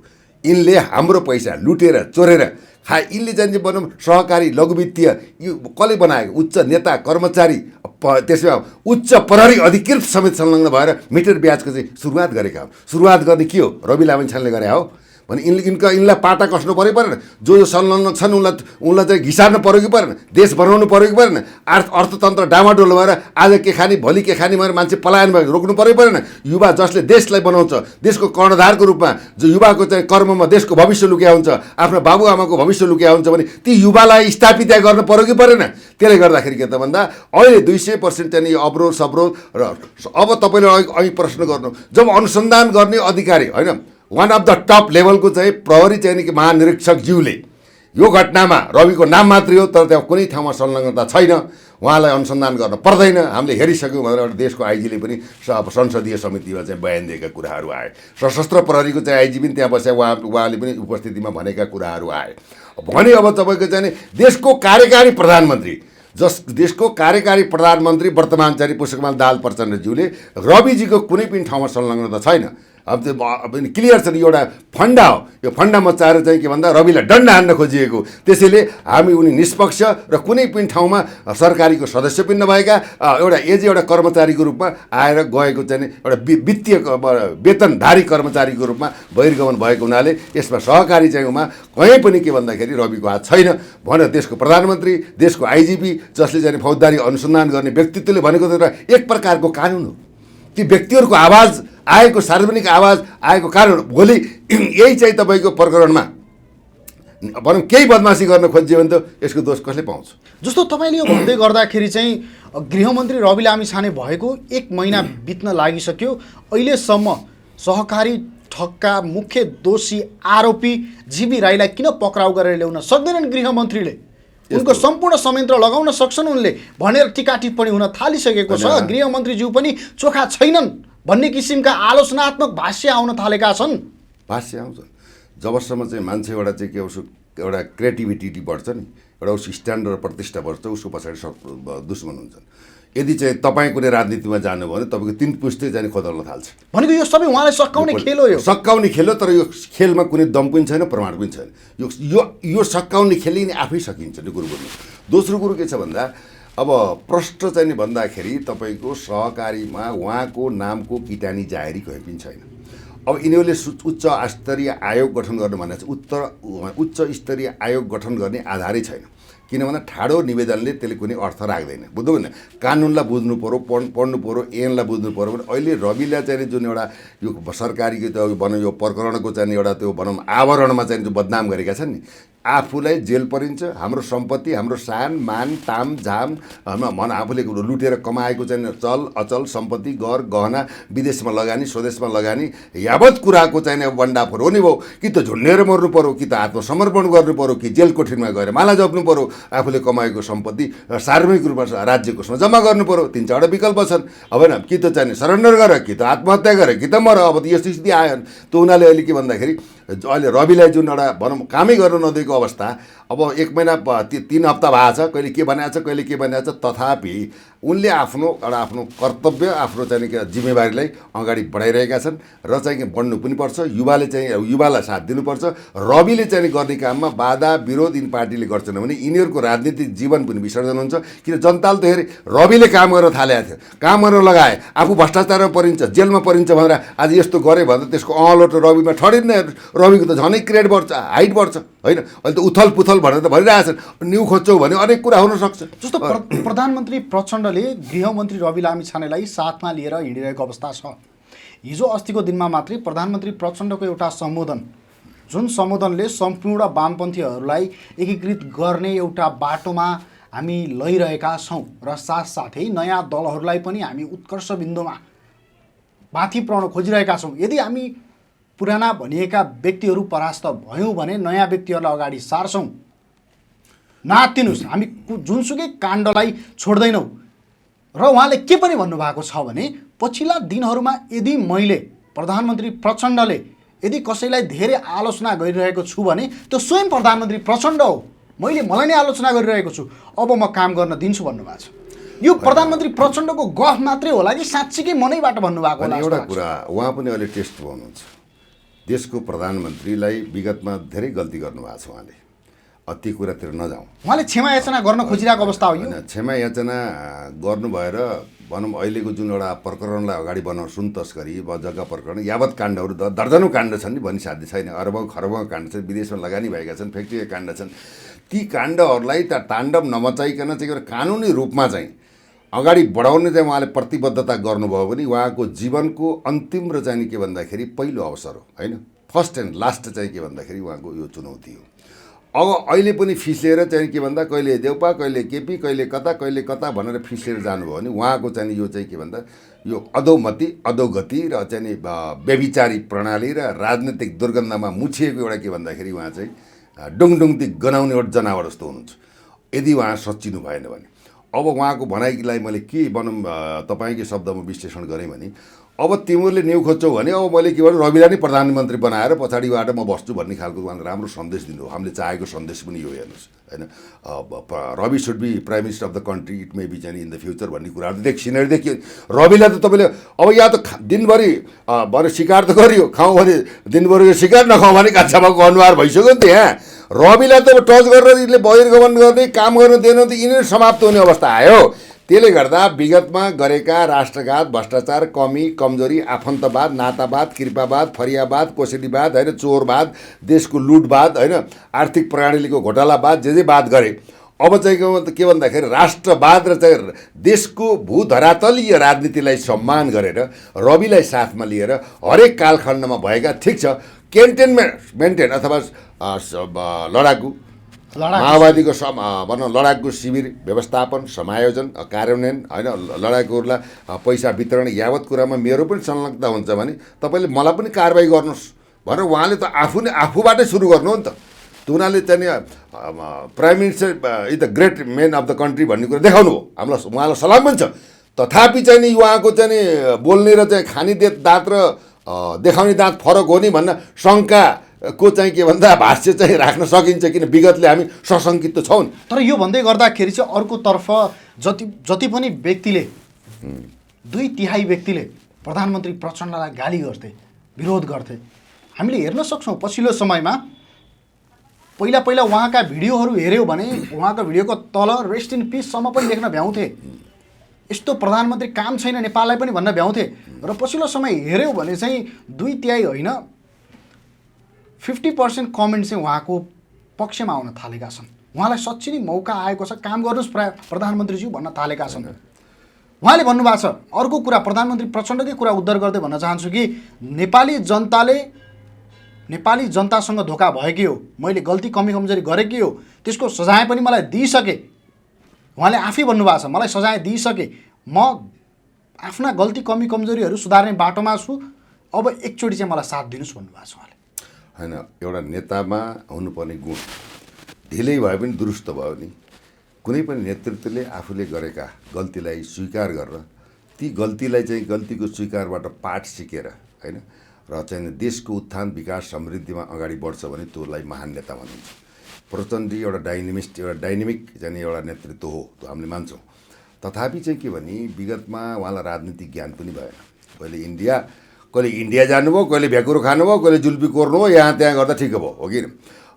यिनले हाम्रो पैसा लुटेर चोरेर यिनले चाहिँ भनौँ सहकारी लघुवित्तीय यो कसले बनाएको उच्च नेता कर्मचारी, त्यसमा उच्च प्रहरी अधिकृत समेत संलग्न भएर मिटर ब्याजको चाहिँ सुरुवात गरेका हो। सुरुवात गर्ने के हो, रवि लामिछानेले गरे हो भने यिनलाई पाटा कस्नु पऱ्यो परेन, जो संलग्न छन् उनलाई चाहिँ घिसार्नु पऱ्यो कि परेन, देश बनाउनु पऱ्यो कि परेन, अर्थतन्त्र डामाडोल भएर आज के खाने भोलि के खाने भनेर मान्छे पलायन भएर रोक्नु पऱ्यो परेन। युवा जसले देशलाई बनाउँछ, देशको कर्णधारको रूपमा जो युवाको चाहिँ कर्ममा देशको भविष्य लुक्या हुन्छ, आफ्नो बाबुआमाको भविष्य लुक्या हुन्छ भने ती युवालाई स्थापित गर्नु पऱ्यो कि परेन? त्यसले गर्दाखेरि के त भन्दा अहिले 200% चाहिँ अवरोध सवरोध र अब तपाईँले अहिले प्रश्न गर्नु, जब अनुसन्धान गर्ने अधिकारी होइन वान अफ द टप लेभलको चाहिँ प्रहरी चाहिँ कि महानिरीक्षकज्यूले यो घटनामा रविको नाम मात्रै हो तर त्यहाँ कुनै ठाउँमा संलग्नता छैन, उहाँलाई अनुसन्धान गर्न पर्दैन, हामीले हेरिसक्यौँ भनेर एउटा देशको आइजीले पनि संसदीय समितिमा चाहिँ बयान दिएका कुराहरू आए। सशस्त्र प्रहरीको चाहिँ आइजी पनि त्यहाँ बसे, उहाँले पनि उपस्थितिमा भनेका कुराहरू आए। भने अब तपाईँको चाहिँ देशको कार्यकारी प्रधानमन्त्री देशको कार्यकारी प्रधानमन्त्री वर्तमान चाहिँ पुष्पकमल दाहाल प्रचण्डज्यूले रविजीको कुनै पनि ठाउँमा संलग्नता छैन। अब त्यो क्लियर छ, एउटा फन्डा हो, यो फन्डा मचाएर चाहिँ के भन्दा रविलाई डन्डा हान्न खोजिएको। त्यसैले हामी उनी निष्पक्ष र कुनै पनि ठाउँमा सरकारीको सदस्य पनि नभएका एउटा कर्मचारीको रूपमा आएर गएको चाहिँ एउटा वित्तीय वेतनधारी कर्मचारीको रूपमा बहिर्गमन भएको हुनाले यसमा सहकारी चाहिँ कहीँ पनि के भन्दाखेरि रविको हात छैन भनेर देशको प्रधानमन्त्री, देशको आइजिपी जसले चाहिँ फौजदारी अनुसन्धान गर्ने व्यक्तित्वले भनेको त एक प्रकारको कानुन हो। ती व्यक्तिहरूको आवाज आएको, सार्वजनिक आवाज आएको कारण भोलि यही चाहिँ तपाईँको प्रकरणमा भनौँ केही बदमासी गर्न खोजियो भने त यसको दोष कसले पाउँछ? जस्तो तपाईँले यो भन्दै गर्दाखेरि चाहिँ गृहमन्त्री रवि लामिछाने भएको 1 महिना बित्न लागिसक्यो, अहिलेसम्म सहकारी ठगका मुख्य दोषी आरोपी जीबी राईलाई किन पक्राउ गरेर ल्याउन सक्दैनन् गृहमन्त्रीले? उनको सम्पूर्ण संयन्त्र लगाउन सक्छन् उनले भनेर टिका टिप्पणी हुन थालिसकेको छ। गृहमन्त्रीज्यू पनि चोखा छैनन् भन्ने किसिमका आलोचनात्मक भाष्य आउन थालेका छन्। भाष्य आउँछन् जबसम्म चाहिँ मान्छेबाट चाहिँ के एउटा क्रिएटिभिटी बढ्छ नि, एउटा उसको स्ट्यान्डर्ड प्रतिष्ठा बढ्छ, उसको पछाडि दुश्मन हुन्छन्। यदि चाहिँ तपाईँ कुनै राजनीतिमा जानुभयो भने तपाईँको 3 पुस्ते चाहिँ खोदल्न थाल्छ भनेको यो सबै उहाँलाई सकाउने खेल हो। यो सकाउने खेल हो, तर यो खेलमा कुनै दम पनि छैन, प्रमाण पनि छैन। यो सकाउने खेल नि आफै सकिन्छ त्यो कुरो गर्नु। दोस्रो कुरो के छ भन्दा अब प्रष्ट चाहिँ नि भन्दाखेरि तपाईँको सहकारीमा उहाँको नामको किटानी जाहेरी कहीँ पनि छैन। अब यिनीहरूले उच्च स्तरीय आयोग गठन गर्नु भनेको चाहिँ उच्च स्तरीय आयोग गठन गर्ने आधारै छैन। किनभने ठाडो निवेदनले त्यसले कुनै अर्थ राख्दैन। बुझ्नु भने कानुनलाई बुझ्नु पऱ्यो, पढ्नु पऱ्यो, ऐनलाई बुझ्नु पऱ्यो भने अहिले रविलाई चाहिँ जुन एउटा यो सरकारी भनौँ यो प्रकरणको चाहिँ एउटा त्यो भनौँ आवरणमा चाहिँ जो बदनाम गरेका छन् नि, आफूलाई जेल परिन्छ, हाम्रो सम्पत्ति, हाम्रो सान मान ताम झाम आफूले लुटेर कमाएको चाहिँ चल अचल सम्पत्ति घर गहना विदेशमा लगानी स्वदेशमा लगानी यावत कुराको चाहिँ अब बन्डाफोर हो नि भयो। कि त झुन्डेर मर्नु पऱ्यो, कि त आत्मसमर्पण गर्नु पऱ्यो, कि जेल कोठरीमा गएर माला जप्नु पऱ्यो, आफूले कमाएको सम्पत्ति सार्वजनिक रूपमा राज्य कोषमा जम्मा गर्नु पऱ्यो। 3-4वटा विकल्प छन्। अब होइन कि त चाहिँ सरेन्डर गर, कि त आत्महत्या गर, कि त मर। अब त यस्तो स्थिति आयो त उनीहरूले अहिले के भन्दाखेरि अहिले रविलाई जुन एउटा भनौँ कामै गर्न नदिएको अवस्था, अब 1 महिना 3 हप्ता भएको छ, कहिले के बनाएको छ कहिले के बनाएको छ, तथापि उनले आफ्नो कर्तव्य आफ्नो चाहिँ जिम्मेवारीलाई अगाडि बढाइरहेका छन् र चाहिँ बढ्नु पनि पर्छ। युवाले चाहिँ युवालाई साथ दिनुपर्छ। रविले चाहिँ गर्ने काममा बाधा विरोध यिन पार्टीले गर्छन् भने यिनीहरूको राजनीतिक जीवन पनि विसर्जन हुन्छ। किन जनताले त हेरे रविले काम गर्न थालेको थियो, काम गर्न लगाए, आफू भ्रष्टाचारमा परिन्छ, जेलमा परिन्छ भनेर आज यस्तो गरे भने त्यसको अहलोट रविमा ठडिन्न। रविको त झनै क्रेड बढ्छ, हाइट बढ्छ होइन। अहिले त उथल पुथल भनेर त भनिरहेछन्, न्यु खोज्छौ भने अनेक कुरा हुनसक्छ। जस्तो प्रधानमन्त्री प्रचण्डले गृहमन्त्री रवि लामिछानेलाई साथमा लिएर हिँडिरहेको अवस्था छ। हिजो अस्तिको दिनमा मात्रै प्रधानमन्त्री प्रचण्डको एउटा सम्बोधन, जुन सम्बोधनले सम्पूर्ण वामपन्थीहरूलाई एकीकृत गर्ने एउटा बाटोमा हामी लैरहेका छौँ र साथसाथै नयाँ दलहरूलाई पनि हामी उत्कर्ष बिन्दुमा माथि पुर्याउन खोजिरहेका छौँ। यदि हामी पुराना भनिएका व्यक्तिहरू परास्त भयौँ भने नयाँ व्यक्तिहरूलाई अगाडि सार्छौँ। नातिनुहोस्, हामी जुनसुकै काण्डलाई छोड्दैनौँ। र उहाँले के पनि भन्नुभएको छ भने पछिल्ला दिनहरूमा यदि मैले प्रधानमन्त्री प्रचण्डले यदि कसैलाई धेरै आलोचना गरिरहेको छु भने त्यो स्वयं प्रधानमन्त्री प्रचण्ड हो। मैले मलाई नै आलोचना गरिरहेको छु, अब म काम गर्न दिन्छु भन्नुभएको छ। यो प्रधानमन्त्री प्रचण्डको गफ मात्रै होला कि साँच्चीकै मनैबाट भन्नुभएको होला? एउटा कुरा उहाँ पनि अहिले टेस्ट हुनुहुन्छ। देशको प्रधानमन्त्रीलाई विगतमा धेरै गल्ती गर्नुभएको छ उहाँले, ती कुरातिर नजाउँ। उहाँले क्षमा याचना गर्न खोजिरहेको अवस्था हो यो। क्षमा याचना गर्नु भएर भनौँ अहिलेको जुन एउटा प्रकरणलाई अगाडि बढाउन सुन तस्करी जग्गा प्रकरण यावत काण्डहरू दर्जनौँ काण्ड छन् नि भन्ने साध्य छैन। अरबौँ खरबौँ काण्ड छन्, विदेशमा लगानी भएका छन्, फ्याक्ट्रीका काण्ड छन्। ती काण्डहरूलाई त ताण्डव नमचाइकन चाहिँ कानुनी रूपमा चाहिँ अगाडि बढाउने चाहिँ उहाँले प्रतिबद्धता गर्नुभयो भने उहाँको जीवनको अन्तिम र चाहिँ के भन्दाखेरि पहिलो अवसर हो होइन, फर्स्ट एन्ड लास्ट चाहिँ के भन्दाखेरि उहाँको यो चुनौती हो। अब अहिले पनि फिस्लिएर चाहिँ के भन्दा कहिले देउपा कहिले केपी कहिले कता भनेर फिस्लिएर जानुभयो भने उहाँको चाहिँ यो चाहिँ के भन्दा यो अधोमति अधोगति र चाहिँ व्यभिचारी प्रणाली र राजनीतिक दुर्गन्धमा मुछिएको एउटा के भन्दाखेरि उहाँ चाहिँ डुङडुङती गनाउने एउटा जनावर जस्तो हुनुहुन्छ यदि उहाँ सच्चिनु भएन भने। अब उहाँको भनाइलाई मैले के भनौँ तपाईँकै शब्दमा विश्लेषण गरेँ भने अब तिमीहरूले न्यु खोज्छौ भने अब मैले के भन्नु रविलाई नै प्रधानमन्त्री बनाएर पछाडिबाट म बस्छु भन्ने खालको उहाँले राम्रो सन्देश दिनु हो। हामीले चाहेको सन्देश पनि यो हेर्नुहोस् होइन, Ravi should be prime minister of the country, it may be चाहिँ इन द फ्युचर भन्ने कुराहरू सिनेरी देखियो। रविलाई त तपाईँले अब या त दिनभरि भने सिकार त गरियो, खाउँ भने दिनभरि सिकार नखाउँ भने कान्छाबाको अनुहार भइसक्यो नि त। यहाँ रविलाई त टच गरेर यिनले बहिर्गमन गर्ने काम गर्न दिएन त यिनीहरू समाप्त हुने अवस्था आयो। त्यसले गर्दा विगतमा गरेका राष्ट्रघात भ्रष्टाचार कमी कमजोरी आफन्तवाद नातावाद कृपावाद फरियावाद कोसेलीवाद होइन चोरवाद देशको लुटवाद होइन आर्थिक प्रणालीको घोटालावाद जे वाद गरे अब चाहिँ के भन्दाखेरि राष्ट्रवाद र चाहिँ देशको भूधरातलीय राजनीतिलाई सम्मान गरेर रविलाई साथमा लिएर हरेक कालखण्डमा भएका ठिक छ क्यान्टेनमेन्ट मेन्टेन अथवा लडाकु माओवादीको भनौँ लडाकुको शिविर व्यवस्थापन समायोजन कार्यान्वयन होइन लडाकुहरूलाई पैसा वितरण यावत कुरामा मेरो पनि संलग्नता हुन्छ भने तपाईँले मलाई पनि कारबाही गर्नुहोस् भनेर उहाँले त आफूबाटै सुरु गर्नु हो नि त। उनीहरूले चाहिँ prime minister is the great main of the country भन्ने कुरा देखाउनु हो, हामीलाई उहाँलाई सलाम पनि छ। तथापि चाहिँ नि उहाँको चाहिँ नि बोल्ने र चाहिँ खाने दाँत र देखाउने दाँत फरक हो नि भन्न शङ्काको चाहिँ के भन्दा भाष्य चाहिँ राख्न सकिन्छ, किन विगतले हामी सशङ्कित त छौँ नि। तर यो भन्दै गर्दाखेरि चाहिँ अर्कोतर्फ जति पनि व्यक्तिले 2/3 व्यक्तिले प्रधानमन्त्री प्रचण्डलाई गाली गर्थे, विरोध गर्थे, हामीले हेर्न सक्छौँ पछिल्लो समयमा। पहिला उहाँका भिडियोहरू हेऱ्यौँ भने उहाँको भिडियोको तल रेस्ट इन पिससम्म पनि लेख्न भ्याउँथे, यस्तो प्रधानमन्त्री काम छैन नेपाललाई पनि भन्न भ्याउँथे। र पछिल्लो समय हेऱ्यौँ भने चाहिँ 2/3 होइन 50% कमेन्ट चाहिँ उहाँको पक्षमा आउन थालेका छन्। उहाँलाई साँच्चै नै मौका आएको छ, काम गर्नुहोस् प्रधानमन्त्रीज्यू भन्न थालेका छन्। उहाँले भन्नुभएको छ। अर्को कुरा प्रधानमन्त्री प्रचण्डकै कुरा उद्धार गर्दै भन्न चाहन्छु कि नेपाली जनतासँग धोका भएकै हो, मैले गल्ती कमजोरी गरेकै हो, त्यसको सजाय पनि मलाई दिइसके। उहाँले आफै भन्नुभएको छ, मलाई सजाय दिइसके, म आफ्ना गल्ती कमजोरीहरू सुधार्ने बाटोमा छु, अब एकचोटि चाहिँ मलाई साथ दिनुहोस् भन्नुभएको छ उहाँले। होइन, एउटा नेतामा हुनुपर्ने गुण ढिलै भए पनि दुरुस्त भयो नि। कुनै पनि नेतृत्वले आफूले गरेका गल्तीलाई स्वीकार गरेर ती गल्तीलाई चाहिँ गल्तीको स्वीकारबाट पाठ सिकेर होइन र चाहिँ देशको उत्थान विकास समृद्धिमा अगाडि बढ्छ भने त्यसलाई महान नेता भनिन्छ। प्रचण्डजी एउटा डाइनामिक चाहिँ एउटा नेतृत्व हो, त्यो हामीले मान्छौँ। तथापि चाहिँ के भने विगतमा उहाँलाई राजनीतिक ज्ञान पनि भएन। कहिले इन्डिया जानुभयो, कहिले भ्याकुरो खानुभयो, कहिले जुल्पी कोर्नु हो, यहाँ त्यहाँ गर्दा ठिक भयो हो कि।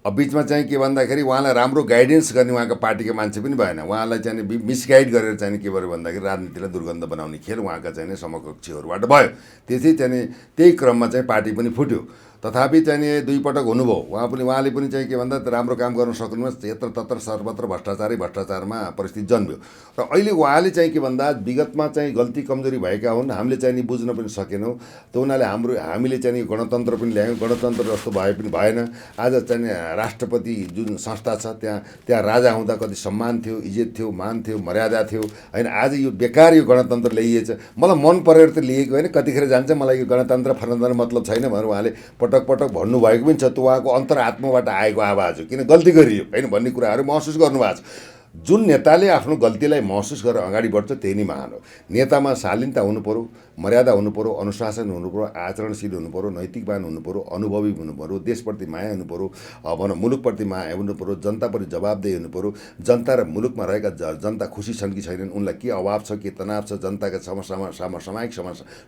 अब बिचमा चाहिँ के भन्दाखेरि उहाँलाई राम्रो गाइडेन्स गर्ने उहाँको पार्टीको मान्छे पनि भएन। उहाँलाई चाहिँ मिसगाइड गरेर चाहिँ के भयो भन्दाखेरि राजनीतिलाई दुर्गन्ध बनाउने खेल उहाँका चाहिँ समकक्षीहरूबाट भयो। त्यही क्रममा चाहिँ पार्टी पनि फुट्यो। तथापि चाहिँ 2 पटक हुनुभयो, उहाँले पनि चाहिँ के भन्दा राम्रो काम गर्न सक्नुहुन्न, यत्र तत्र सर्वत्र भ्रष्टाचारमा परिस्थिति जन्मियो। र अहिले उहाँले चाहिँ के भन्दा विगतमा चाहिँ गल्ती कमजोरी भएका हुन्, हामीले चाहिँ बुझ्न पनि सकेनौँ। त उनीहरूले हामीले चाहिँ गणतन्त्र पनि ल्यायौँ, गणतन्त्र जस्तो भए पनि भएन। आज चाहिँ राष्ट्रपति जुन संस्था छ त्यहाँ राजा हुँदा कति सम्मान थियो, इज्जत थियो, मान थियो, मर्यादा थियो होइन। आज यो बेकार यो गणतन्त्र ल्याइएछ। मलाई मन परेर त लिएको होइन, कतिखेर जान्छ मलाई यो गणतन्त्र फरतन्त्र मतलब छैन भनेर उहाँले पटक भन्नुभएको पनि छ। त्यो उहाँको अन्तरात्माबाट आएको आवाज हो, किन गल्ती गरियो होइन भन्ने कुराहरू महसुस गर्नुभएको छ। जुन नेताले आफ्नो गल्तीलाई महसुस गरेर अगाडि बढ्छ त्यही नै महान हो। नेतामा शालीनता हुनुपर्यो, मर्यादा हुनुपर्यो, अनुशासन हुनुपर्यो, आचरणशील हुनुपर्यो, नैतिकवान हुनुपर्यो, अनुभवी हुनुपर्यो, देशप्रति माया हुनुपर्यो, भनौँ मुलुकप्रति माया हुनुपर्यो, जनताप्रति जवाबदेही हुनुपर्यो। जनता र मुलुकमा रहेका जनता खुसी छन् कि छैनन्, उनलाई के अभाव छ, के तनाव छ, जनताका सामायिक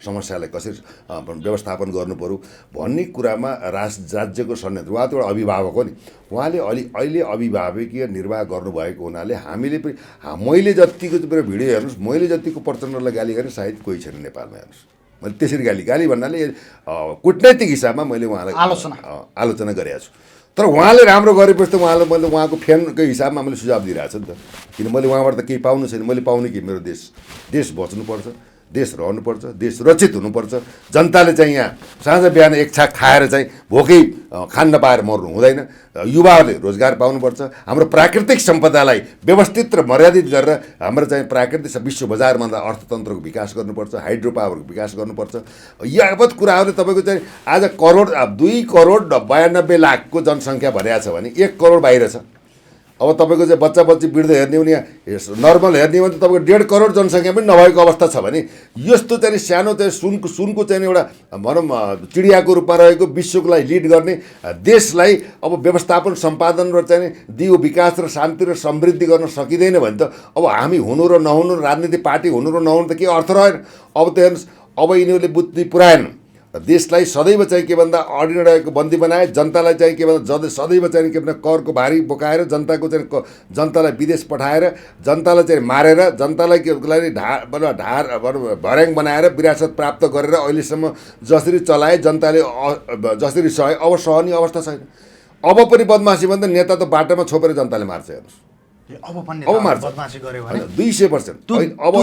समस्यालाई कसरी व्यवस्थापन गर्नुपर्यो भन्ने कुरामा राज्यको संयन्त्र। उहाँ त एउटा अभिभावक हो नि, उहाँले अहिले अभिभावकीय निर्वाह गर्नुभएको हुनाले हामीले पनि मैले जतिको भिडियो हेर्नुहोस्, मैले जतिको प्रचण्डलाई गाली गरेँ सायद कोही छैन नेपालमा। हेर्नुहोस्, मैले त्यसरी गाली भन्नाले कुटनैतिक हिसाबमा मैले उहाँलाई आलोचना गरेको छु। तर उहाँले राम्रो गरेपछि त मैले उहाँको फ्यानकै हिसाबमा मैले सुझाव दिइरहेको छु नि त। किन मैले उहाँबाट त केही पाउनु छैन। मैले पाउने कि मेरो देश बच्नुपर्छ, देश रहनुपर्छ, देश सुरक्षित हुनुपर्छ। जनताले चाहिँ यहाँ साँझ बिहान एक छाक खाएर चाहिँ भोकै खान नपाएर मर्नु हुँदैन। युवाहरूले रोजगार पाउनुपर्छ। हाम्रो प्राकृतिक सम्पदालाई व्यवस्थित र मर्यादित गरेर हाम्रो चाहिँ प्राकृतिक विश्व बजारमा अर्थतन्त्रको विकास गर्नुपर्छ, हाइड्रो पावरको विकास गर्नुपर्छ। यावत कुराहरूले तपाईँको चाहिँ आज 2,92,00,000 जनसङ्ख्या भनिएको छ भने 1 करोड बाहिर छ। अब तपाईँको चाहिँ बच्चा वृद्ध हेर्ने हो भने नर्मल हेर्ने हो भने तपाईँको 1.5 करोड जनसङ्ख्या पनि नभएको अवस्था छ भने यस्तो चाहिँ सानो चाहिँ सुनको चाहिँ एउटा भनौँ चिडियाको रूपमा रहेको विश्वको लागि लिड गर्ने देशलाई अब व्यवस्थापन सम्पादन र चाहिँ दियो विकास र शान्ति र समृद्धि गर्न सकिँदैन भने त अब हामी हुनु र नहुनु, राजनीतिक पार्टी हुनु र नहुनु त के अर्थ रहेन। अब त हेर्नुहोस्, अब यिनीहरूले बुद्धि पुऱ्याएन। देशलाई सदैव चाहिँ के भन्दा अडिरहेको बन्दी बनाए, जनतालाई चाहिँ के भन्दा सदैव चाहिँ के भन्दा करको भारी बोकाएर जनतालाई विदेश पठाएर, जनतालाई चाहिँ मारेर, जनतालाई के भर्याङ बनाएर विरासत प्राप्त गरेर अहिलेसम्म जसरी चलाए जनताले जसरी सहे अब सहने अवस्था छैन। अब पनि बदमासी भन्दा नेता त बाटोमा छोपेर जनताले मार्छ। हेर्नुहोस्, अब मार्छ 200%। अब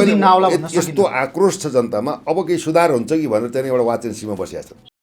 यस्तो आक्रोश छ जनतामा, अब केही सुधार हुन्छ कि भनेर चाहिँ एउटा वाचन सीमा बसिएको छ।